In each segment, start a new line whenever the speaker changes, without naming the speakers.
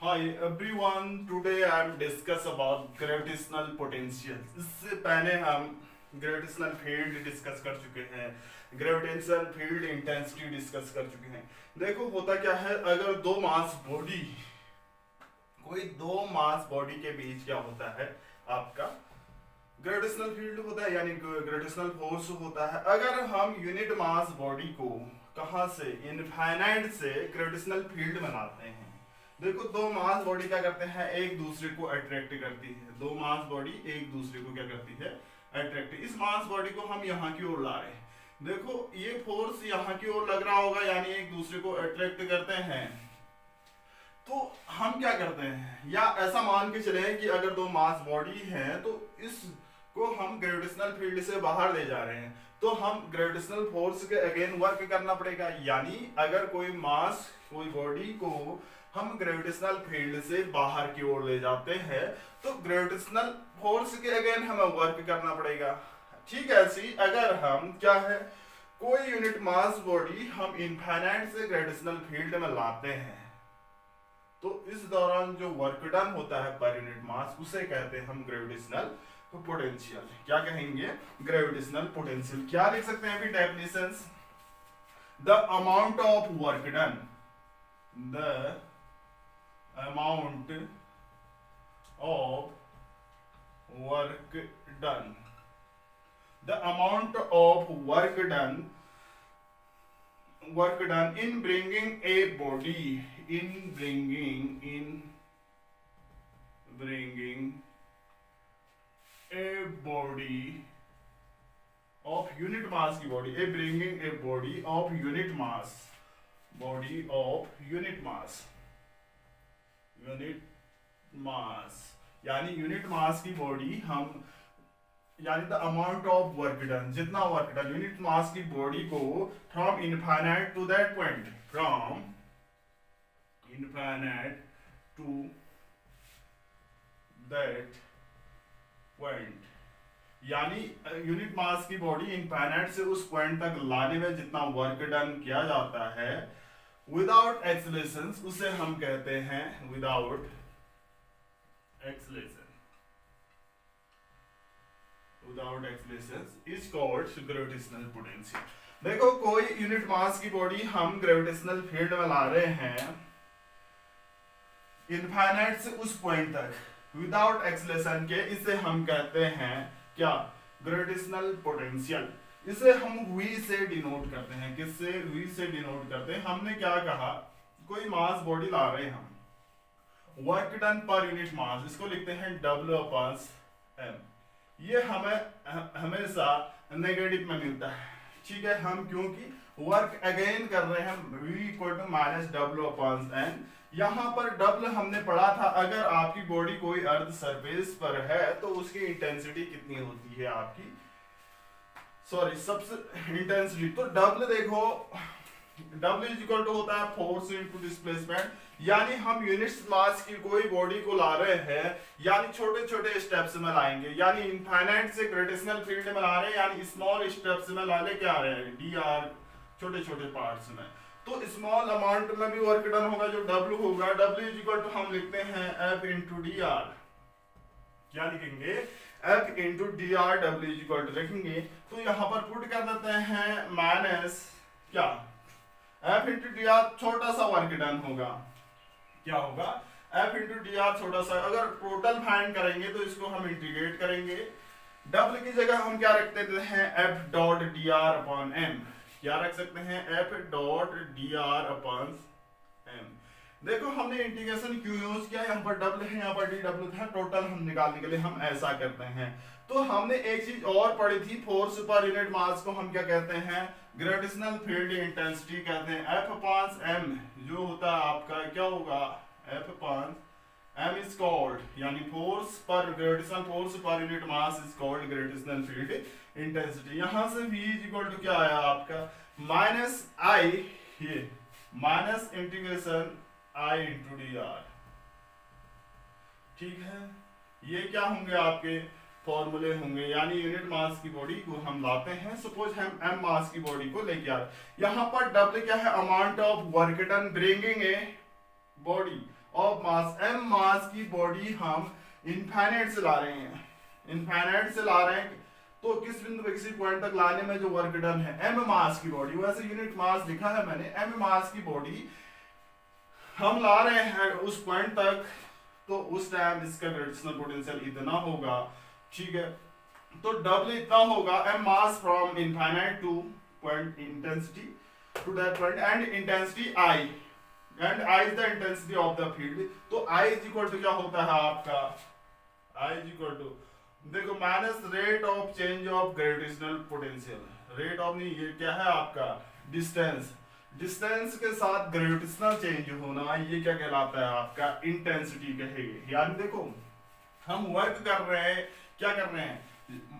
Hi everyone, today I am discuss about gravitational potential। इससे पहले हम ग्रेविटेशनल फील्ड डिस्कस कर चुके हैं, ग्रेविटेशनल फील्ड इंटेंसिटी डिस्कस कर चुके हैं। देखो होता क्या है, अगर दो मास बॉडी के बीच क्या होता है, आपका ग्रेविटेशनल फील्ड होता है, यानी ग्रेविटेशनल फोर्स होता है। अगर हम यूनिट मास बॉडी को कहां से, इनफाइनाइट से ग्रेविटेशनल फील्ड बनाते हैं। देखो दो मास बॉडी क्या करते हैं, एक दूसरे को अट्रैक्ट करती है। दो मास बॉडी एक दूसरे को क्या करती है, अट्रैक्ट। इस मास बॉडी को हम यहाँ की ओर ला रहे हैं। देखो ये फोर्स यहाँ की ओर लग रहा होगा, यानी एक दूसरे को अट्रैक्ट करते हैं। तो हम क्या करते हैं, या ऐसा मान के चले कि अगर दो मास बॉडी है तो इसको हम ग्रेविटेशनल फील्ड से बाहर ले जा रहे हैं, तो हम ग्रेविटेशनल फोर्स के अगेन वर्क करना पड़ेगा। यानी अगर कोई बॉडी को हम ग्रेविटेशनल फील्ड से बाहर की ओर ले जाते हैं, तो ग्रेविटेशनल फोर्स के अगेन हमें वर्क करना पड़ेगा। ठीक है, ऐसी अगर हम क्या है, कोई यूनिट मास बॉडी हम इनफाइनाइट से ग्रेविटेशनल फील्ड में लाते हैं, तो इस दौरान जो वर्क डन होता है पर यूनिट मास, उसे कहते हैं हम ग्रेविटेशनल पोटेंशियल। क्या कहेंगे, ग्रेविटेशनल पोटेंशियल। क्या लिख सकते हैं अभी definitions, the amount of work done, the amount of work done, the amount of work done in bringing a body, in bringing a body of unit mass की body, bringing a body of unit mass, unit mass, यानी unit mass की body हम, यानी the amount of work done, जितना work done unit mass की body को from infinite to that point, from infinite to that point, यानी unit mass की body infinite से उस पॉइंट तक लाने में जितना वर्क डन किया जाता है विदाउट एक्सेलरेशन, उसे हम कहते हैं without acceleration is called gravitational potential. देखो कोई यूनिट मास की बॉडी हम ग्रेविटेशनल फील्ड में ला रहे हैं इनफाइनाइट से उस पॉइंट तक विदाउट एक्सेलरेशन के, इसे हम कहते हैं क्या, ग्रेविटेशनल पोटेंशियल। इसे हम v से डिनोट करते हैं। किससे, v से डिनोट करते हैं। हमने क्या कहा, कोई मास बॉडी ला रहे हैं हम, work done per unit mass, इसको लिखते हैं W/m। ये हमें हमेशा नेगेटिव में मिलता है। ठीक है, हम क्योंकि वर्क अगेन कर रहे हैं, v - W/n। यहाँ पर W हमने पढ़ा था, अगर आपकी बॉडी कोई अर्थ सरफेस पर है तो उसकी इंटेंसिटी कितनी होती है आपकी, सबसे इंटेंसिटी। तो W देखो, W इज इक्वल टू होता है फोर्स इनटू डिस्प्लेसमेंट। यानी हम यूनिट्स मास की कोई बॉडी को ला रहे हैं, यानी छोटे छोटे स्टेप्स में लाएंगे, यानी इनफाइनाइट से ग्रेविटेशनल फील्ड में ला रहे हैं, यानी स्मॉल स्टेप्स में ला लेके आ रहे हैं, dr छोटे छोटे पार्ट्स में। तो स्मॉल अमाउंट में भी वर्क डन होगा, जो W होगा, W इज इक्वल टू हम लिखते हैं F इंटू dr। क्या लिखेंगे, F into dr, W is equal to लिखेंगे। तो यहाँ पर पुट कर देते हैं माइनस क्या, F इंटू dr, छोटा सा वर्क डन होगा, क्या होगा, F इंटू dr छोटा सा। अगर टोटल फाइंड करेंगे तो इसको हम इंटीग्रेट करेंगे, W की जगह हम क्या रख देते हैं, F डॉट dr/m। क्या रख सकते हैं, F डॉट dr/m। देखो हमने इंटीग्रेशन क्यों यूज किया, यहाँ पर W है, यहाँ पर dW था, टोटल हम निकालने के लिए हम ऐसा करते हैं। तो हमने एक चीज और पढ़ी थी, फोर्स पर यूनिट मास को हम क्या कहते हैं, ग्रेविटेशनल फील्ड इंटेंसिटी कहते हैं। F/m जो होता है आपका क्या होगा, F/m इज कॉल्ड, यानी फोर्स पर, gravitational force per unit mass is called gravitational field intensity. यहां से V इज इक्वल टू क्या आया आपका, -I, ये minus integration I into dr। ठीक है, ये क्या होंगे आपके फॉर्मूले होंगे, यानी यूनिट मास की बॉडी को हम लाते हैं, सपोज हम m मास की बॉडी को लेके आ रहे हैं। यहाँ पर W क्या है, amount of work done bringing a body, of mass, m मास की बॉडी हम इनफाइनाइट से ला रहे हैं, इनफाइनाइट से ला रहे हैं, तो किस बिंदु पे किसी पॉइंट तक लाने में जो वर्क डन है, m मास की बॉडी, वैसे यूनिट मास लिखा है मैंने, m मास की बॉडी हम ला रहे हैं उस पॉइंट तक, तो उस टाइम इसका ग्रेविटेशनल पोटेंशियल इतना होगा, ठीक है। तो W इतना होगा, m mass from infinite to point intensity to that point, and intensity I, and I is the intensity of the field. तो I इज इक्वल टू क्या होता है आपका, I इज इक्वल टू, देखो minus rate of change of gravitational potential, rate of नहीं, ये क्या है आपका डिस्टेंस, डिस्टेंस के साथ ग्रेविटेशनल चेंज होना, ये क्या कहलाता है आपका इंटेंसिटी कहेंगे। यानी देखो हम वर्क कर रहे हैं, क्या कर रहे हैं,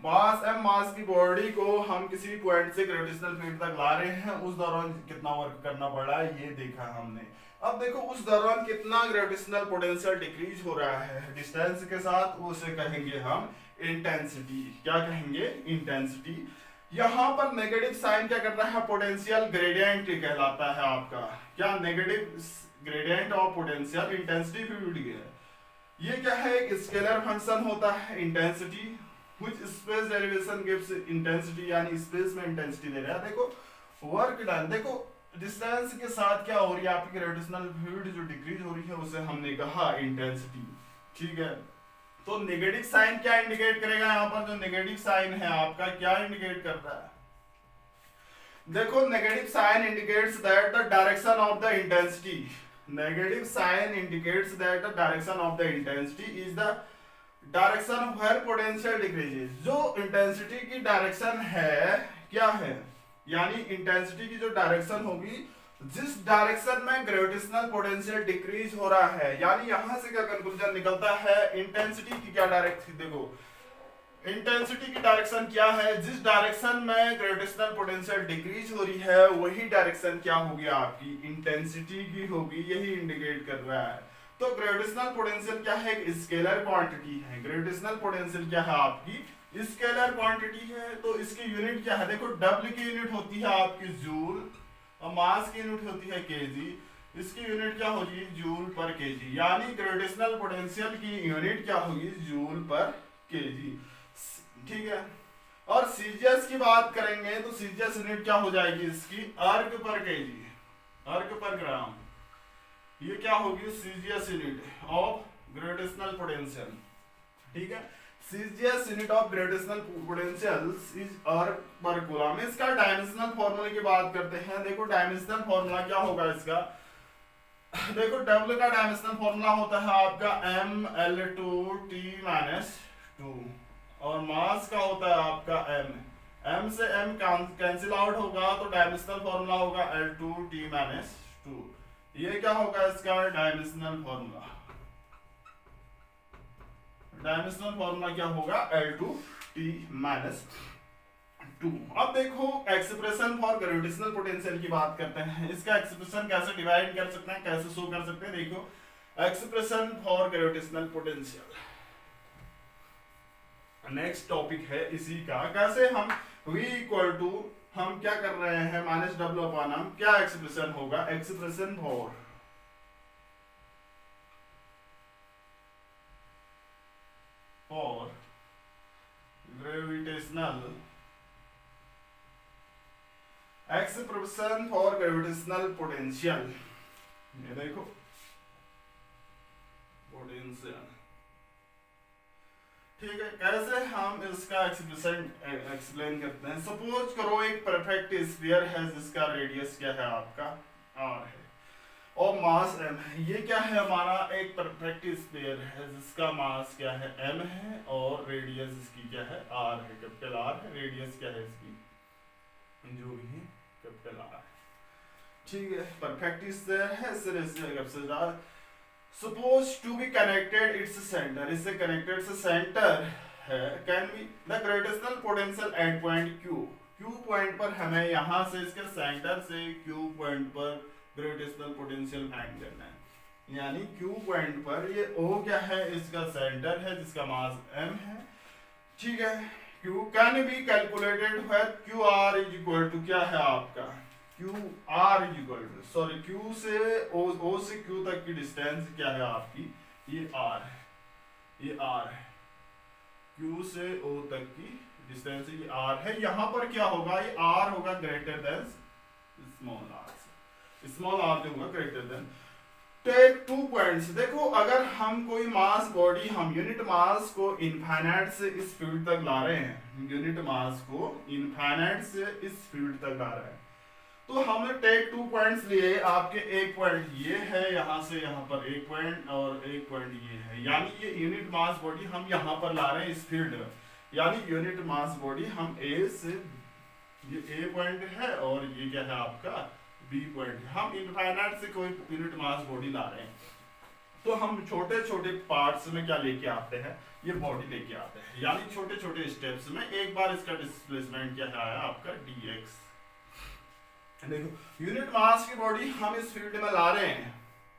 मास m मास की बॉडी को हम किसी पॉइंट से ग्रेविटेशनल फील्ड तक ला रहे हैं, उस दौरान कितना वर्क करना पड़ा है ये देखा हमने। अब देखो उस दौरान कितना ग्रेविटेशनल पोटेंशियल डिक्रीज हो रहा है डिस्टेंस के साथ, उसे कहेंगे हम इंटेंसिटी। क्या कहेंगे, इंटेंसिटी। यहाँ पर नेगेटिव साइन क्या कर रहा है, पोटेंशियल ग्रेडियंट कहलाता है आपका, क्या negative gradient of potential intensity field के। ये क्या है, एक स्केलर फंक्शन होता है intensity, which space derivation gives intensity, यानी स्पेस में इंटेंसिटी दे रहा है। देखो वर्क डन, देखो डिस्टेंस के साथ क्या हो रही है, आपकी ग्रेविटेशनल फील्ड जो डिक्रीज हो रही है उसे हमने कहा इंटेंसिटी, ठीक है। तो नेगेटिव साइन क्या इंडिकेट करेगा, यहाँ पर जो नेगेटिव साइन है आपका क्या इंडिकेट करता है, देखो negative sign indicates that the direction of the intensity, negative sign indicates that the direction of the intensity is the direction where potential decreases. जो इंटेंसिटी की डायरेक्शन है क्या है, यानी इंटेंसिटी की जो डायरेक्शन होगी, जिस डायरेक्शन में ग्रेविटेशनल पोटेंशियल डिक्रीज हो रहा है, यानी यहां से क्या कंक्लूजन निकलता है, इंटेंसिटी की क्या डायरेक्शन, देखो इंटेंसिटी की डायरेक्शन क्या है, जिस डायरेक्शन में ग्रेविटेशनल पोटेंशियल डिक्रीज हो रही है वही डायरेक्शन क्या होगी आपकी इंटेंसिटी की होगी, यही इंडिकेट कर रहा है। तो ग्रेविटेशनल पोटेंशियल क्या है, एक स्केलर क्वांटिटी है, ग्रेविटेशनल पोटेंशियल क्या है आपकी स्केलर क्वांटिटी है। तो इसकी यूनिट क्या है, देखो W की यूनिट होती है आपकी जूल, और मास की यूनिट होती है केजी, इसकी यूनिट क्या होगी जूल पर केजी, यानी ग्रेविटेशनल पोटेंशियल की यूनिट क्या होगी जूल पर केजी, ठीक है। और सीजीएस की बात करेंगे तो सीजीएस यूनिट क्या हो जाएगी इसकी अर्क पर केजी, अर्क पर ग्राम, ये क्या होगी CGS unit of gravitational potential, ठीक है। CGS unit of gravitational potential is अर्क पर कूलम। इसका डायमेंशनल फार्मूला की बात करते हैं, देखो डायमेंशनल फार्मूला क्या होगा इसका, देखो W का डायमेंशनल फार्मूला होता है आपका mL2T-2, और मास का होता है आपका m से m कैंसिल आउट होगा तो डायमेंशनल फार्मूला होगा L2T-2। ये क्या होगा इसका डायमेंशनल फार्मूला, डायमेंशनल फार्मूला क्या होगा L2T-2। अब देखो एक्सप्रेशन फॉर ग्रेविटेशनल पोटेंशियल की बात करते हैं, इसका एक्सप्रेशन कैसे डिवाइड कर सकते हैं, कैसे शो कर सकते हैं, देखो expression for gravitational potential next topic है इसी का, कैसे हम V इक्वल टू हम क्या कर रहे हैं माइनस W अपॉन m, क्या एक्सप्रेशन होगा, expression for gravitational, expression for gravitational potential, ये देखो पोटेंशियल, ठीक है। कैसे हम इसका एक्सप्रेशन एक्सप्लेन करते हैं, सपोज करो एक परफेक्ट स्फीयर है जिसका रेडियस क्या है आपका r है और मास m है। ये क्या है हमारा एक परफेक्ट स्फीयर है जिसका मास क्या है m है और रेडियस इसकी क्या है r है, कैपिटल R है, रेडियस क्या है इसकी जो भी है कैपिटल R है, ठीक है। परफेक्ट स्फीयर है, सिर्फ Suppose to be connected its center, इससे connected से center है, can be the gravitational potential at point Q, Q point पर हमें यहाँ से इसके center से Q point पर gravitational potential find करना है, यानी Q point पर ये O क्या है इसका center है जिसका मास m है, ठीक है। Q can be calculated where QR is equal to क्या है आपका Q R equal to, sorry Q से ओ से क्यू तक की डिस्टेंस क्या है आपकी, ये आर है, ये आर है, क्यू से ओ तक की डिस्टेंस ये आर है। यहां पर क्या होगा, ये आर होगा greater than small R, small R जो होगा ग्रेटर देन। Take 2 points. देखो अगर हम कोई मास बॉडी, हम यूनिट मास को इनफाइनाइट से इस फील्ड तक ला रहे हैं, यूनिट मास को इनफाइनाइट से इस फील्ड तक ला रहे हैं, तो हमने टेक 2 पॉइंट्स लिए। आपके एक पॉइंट ये है, यहां से यहां पर एक पॉइंट और एक पॉइंट ये है, यानी ये यूनिट मास बॉडी हम यहां पर ला रहे हैं इस फील्ड में, यानी यूनिट मास बॉडी हम ए से, ये ए पॉइंट है और ये क्या है आपका बी पॉइंट है, हम इनफाइनाइट से कोई यूनिट मास बॉडी ला रहे हैं, तो हम छोटे छोटे पार्ट्स में क्या लेके आते हैं, ये बॉडी लेके आते हैं, यानी छोटे छोटे स्टेप्स में एक बार इसका डिस्प्लेसमेंट क्या है आपका dx। देखो यूनिट मास की बॉडी हम इस फील्ड में ला रहे हैं,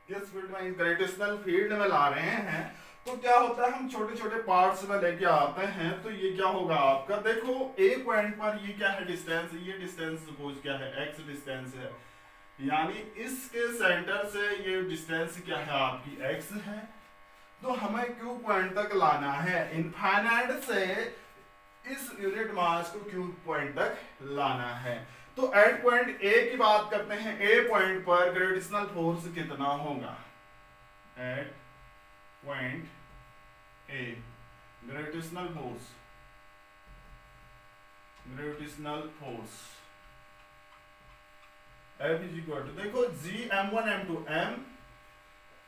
इस फील्ड में, इस ग्रेविटेशनल फील्ड में ला रहे हैं, तो क्या होता है हम छोटे छोटे पार्ट्स में लेके आते हैं, तो ये क्या होगा आपका, देखो ए पॉइंट पर ये क्या है डिस्टेंस, ये डिस्टेंस सपोज क्या है x डिस्टेंस है, यानी इसके सेंटर से ये डिस्टेंस क्या है आपकी x है, तो हमें Q पॉइंट तक लाना है, इनफाइनाइट से इस यूनिट मास को Q पॉइंट तक लाना है। तो एट पॉइंट ए की बात करते हैं, ए पॉइंट पर ग्रेविटेशनल फोर्स कितना होगा, at point A gravitational force, gravitational force F is equal to, देखो G m1 m2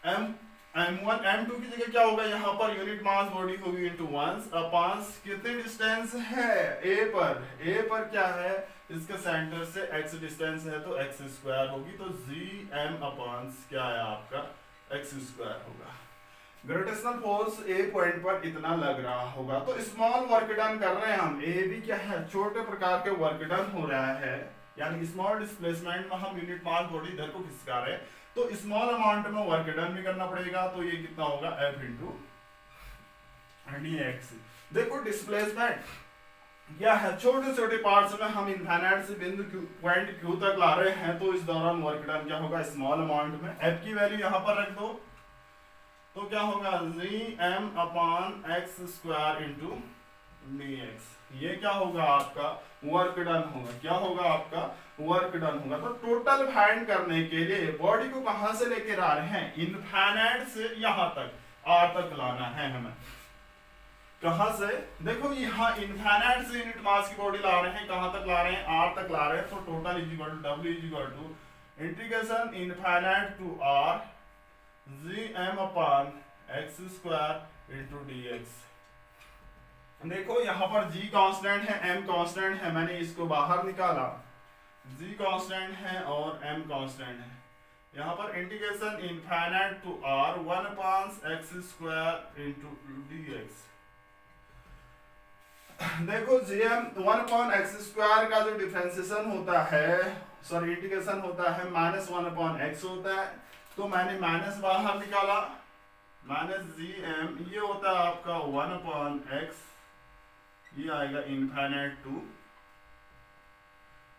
m1 m2 की जगह क्या होगा, यहाँ पर यूनिट मास बॉडी होगी इनटू 1 अपॉन कितनी डिस्टेंस है A पर क्या है, इसके सेंटर से x डिस्टेंस है तो x स्क्वायर होगी, तो Gm अपॉन क्या है आपका x स्क्वायर होगा। ग्रेविटेशनल फोर्स ए पॉइंट पर इतना लग रहा होगा, तो स्मॉल वर्क डन कर रहे हैं हम, ए भी क्या है छोटे प्रकार के वर्क डन हो रहा है, यानी स्मॉल डिस्प्लेसमेंट में हम यूनिट मास बॉडी इधर को खिसका रहे हैं, तो स्मॉल अमाउंट में वर्क डन भी करना पड़ेगा, तो ये कितना होगा F इंटू dx। देखो डिस्प्लेसमेंट क्या है, छोटे छोटे पार्ट्स में हम इनफाइनाइट से बिंदु पॉइंट Q तक ला रहे हैं, तो इस दौरान वर्क डन क्या होगा स्मॉल अमाउंट में, F की वैल्यू यहाँ पर रख दो, तो क्या होगा Gm upon x square into dx, ये क्या होगा आपका वर्क डन होगा, क्या होगा आपका वर्क डन होगा। तो टोटल फाइंड करने के लिए बॉडी को कहां से लेके आ रहे हैं, इनफाइनाइट से यहां तक r तक लाना है हमें, कहां से, देखो यहाँ इनफाइनाइट से यूनिट मास की बॉडी ला रहे हैं, कहां तक ला रहे हैं, r तक ला रहे हैं, तो total is equal to w is equal to integration infinite to r Gm upon x square into dx। देखो यहाँ पर G कांस्टेंट है, M कांस्टेंट है, मैंने इसको बाहर निकाला, G कांस्टेंट है और M कांस्टेंट है, यहाँ पर integration infinite to r 1 upon x square into dx। देखो Gm 1 अपॉन x स्क्वायर का जो डिफरेंशिएशन होता है, सॉरी इंटीग्रेशन होता है -1 अपॉन x होता है, तो मैंने माइनस बाहर निकाला, माइनस Gm ये होता है आपका 1 अपॉन x, ये आएगा इनफाइनाइट टू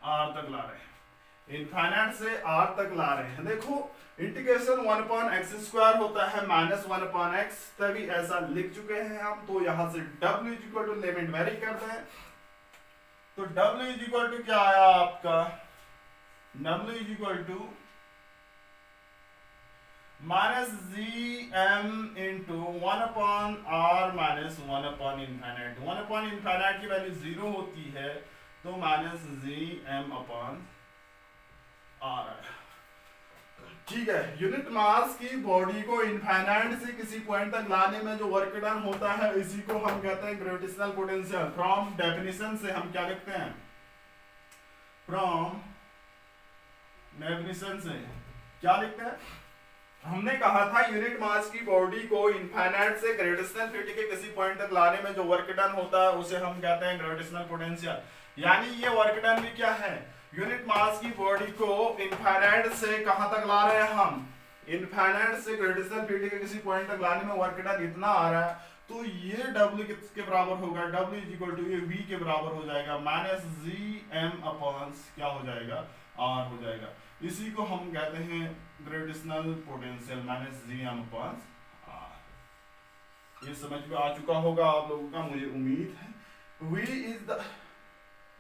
r तक ला रहे हैं, इनफाइनाइट से r तक ला रहे हैं। देखो इंटीग्रेशन 1 अपॉन x स्क्वायर होता है -1 अपॉन x, तभी ऐसा लिख चुके हैं हम, तो यहां से w is equal to limit vary करते हैं, तो w इज इक्वल टू क्या आया आपका, w is equal to minus Gm into 1 upon r minus 1 upon infinite, 1 upon infinite की वैल्यू 0 होती है, तो माइनस Gm अपॉन r। ठीक है, यूनिट मास की बॉडी को इनफाइनाइट से किसी पॉइंट तक लाने में जो वर्क डन होता है, इसी को हम कहते हैं ग्रेविटेशनल पोटेंशियल। फ्रॉम डेफिनेशन से हम क्या लिखते हैं, फ्रॉम डेफिनेशन से क्या लिखते हैं, हमने कहा था यूनिट मास की बॉडी को इनफाइनाइट से ग्रेविटेशनल फील्ड के किसी पॉइंट तक लाने में जो वर्क डन होता है उसे हम कहते हैं ग्रेविटेशनल पोटेंशियल। यानी ये वर्क डन भी क्या है, यूनिट मास की बॉडी को इनफाइनाइट से कहां तक ला रहे हैं हम, इनफाइनाइट से ग्रेविटेशनल फील्ड के किसी पॉइंट तक लाने में वर्क डन इतना आ रहा है, तो ये W किसके बराबर होगा, W इज इक्वल टू ये V के बराबर हो जाएगा, माइनस Gm अपॉन क्या हो जाएगा आर हो जाएगा। इसी को हम कहते हैं gravitational potential minus G M upon R. ये समझ में आ चुका होगा आप लोगों का, मुझे उम्मीद है। V इज द,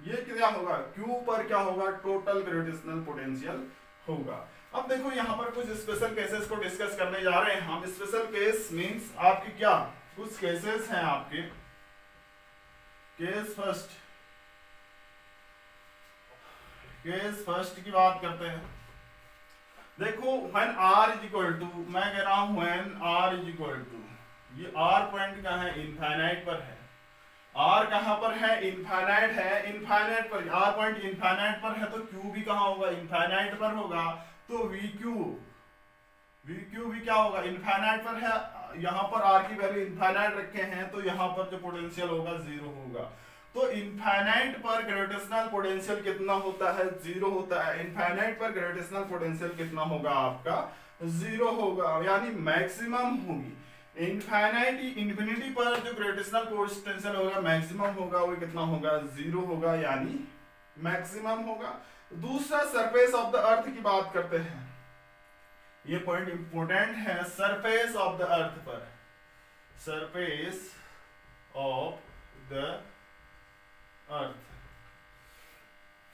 ये क्या होगा, Q पर क्या होगा, टोटल ग्रेविटेशनल पोटेंशियल होगा। अब देखो यहाँ पर कुछ स्पेशल केसेस को डिस्कस करने जा रहे हैं हम। स्पेशल केस मींस आपके क्या, कुछ केसेस हैं आपके। केस फर्स्ट की बात करते हैं। देखो when r is equal to, मैं कह रहा हूं when r is equal to, ये r पॉइंट कहाँ है, इनफाइनाइट पर है। r कहां पर है, इनफाइनाइट है, इनफाइनाइट पर, r पॉइंट इनफाइनाइट पर है तो q भी कहां होगा, इनफाइनाइट पर होगा। तो vq भी क्या होगा, इनफाइनाइट पर है। यहां पर r की वैल्यू इनफाइनाइट रखे हैं तो यहां पर जो पोटेंशियल होगा जीरो होगा। तो इनफाइनाइट पर ग्रेविटेशनल पोटेंशियल कितना होता है, जीरो होता है। इनफाइनाइट पर ग्रेविटेशनल पोटेंशियल कितना होगा आपका, जीरो होगा, यानी मैक्सिमम होगी। इंफिनिटी पर जो ग्रेविटेशनल पोटेंशियल होगा मैक्सिमम होगा, वो कितना होगा, जीरो होगा, यानी मैक्सिमम होगा। दूसरा सरफेस ऑफ द अर्थ की बात करते हैं, ये पॉइंट इंपॉर्टेंट है। सरफेस ऑफ द अर्थ पर, सरफेस ऑफ द अर्थ,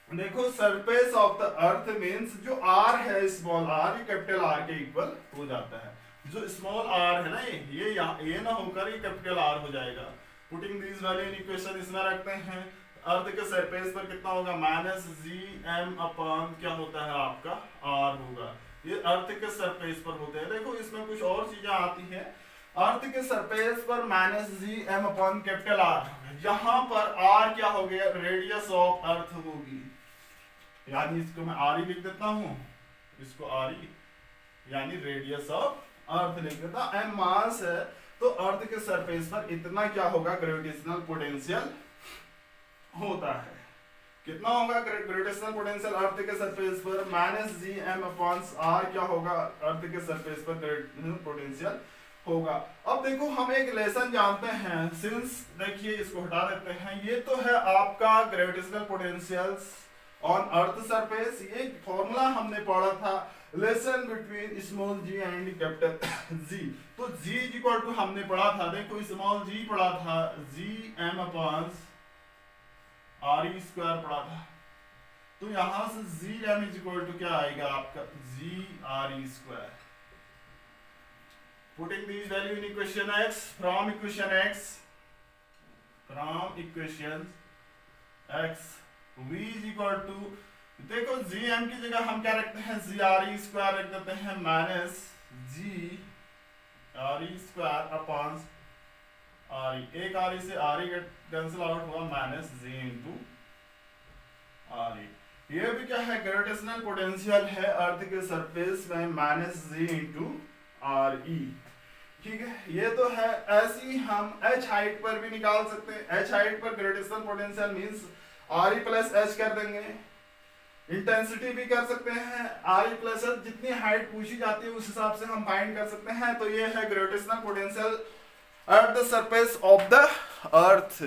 देखो surface of the earth means जो r है, स्मॉल r, ये कैपिटल R के इक्वल हो जाता है। जो स्मॉल r है ना, ये ना होकर ये कैपिटल R हो जाएगा। Putting this value in equation, इसमें रखते हैं अर्थ के सरफेस पर कितना होगा, माइनस जी एम अपॉन क्या होता है आपका, r होगा। ये अर्थ के सरफेस पर होते हैं। देखो इसमें कुछ और चीजें आती है। अर्थ के सरफेस पर minus G M upon capital R, यहाँ पर r क्या हो गया, रेडियस ऑफ अर्थ होगी, यानी इसको मैं r ही लिख देता हूं, इसको r ही, यानी रेडियस ऑफ अर्थ लिख देता। एम मास है तो अर्थ के सरफेस पर इतना क्या होगा, ग्रेविटेशनल पोटेंशियल होता है। कितना होगा ग्रेविटेशनल पोटेंशियल अर्थ के सरफेस पर, minus G M upon R क्या होगा, अर्थ के सरफेस पर ग्रेविटेशनल पोटेंशियल होगा। अब देखो हम एक लेसन जानते हैं, सिंस देखिए इसको हटा देते हैं, ये तो है आपका gravitational potentials on earth surface. ये फॉर्मूला हमने पढ़ा था, relation between small G and capital G. तो जी इक्वल टू हमने पढ़ा था, देखो स्मॉल जी पढ़ा था, G M upon R E square पढ़ा था। तो यहां से G M is equal to क्या आएगा आपका, G R E square. Putting these value in equation x, from equation x, v is equal to, देखो gm की जगह हम क्या रखते हैं, जी आर ई स्क्वायर रख देते हैं, minus G R E square upon R E. एक आर ई से आर ई कैंसिल आउट हुआ, minus G into R E. ये भी क्या है, ग्रेविटेशनल पोटेंशियल है अर्थ के सरफेस में, माइनस जी इंटू आर ई। ठीक है, ये तो है। ऐसे ही हम h हाइट पर भी निकाल सकते हैं। h हाइट पर gravitational potential means r e plus h कर देंगे। इंटेंसिटी भी कर सकते हैं, r e प्लस h, जितनी हाइट पूछी जाती है उस हिसाब से हम फाइंड कर सकते हैं। तो ये है gravitational potential at the surface of the earth.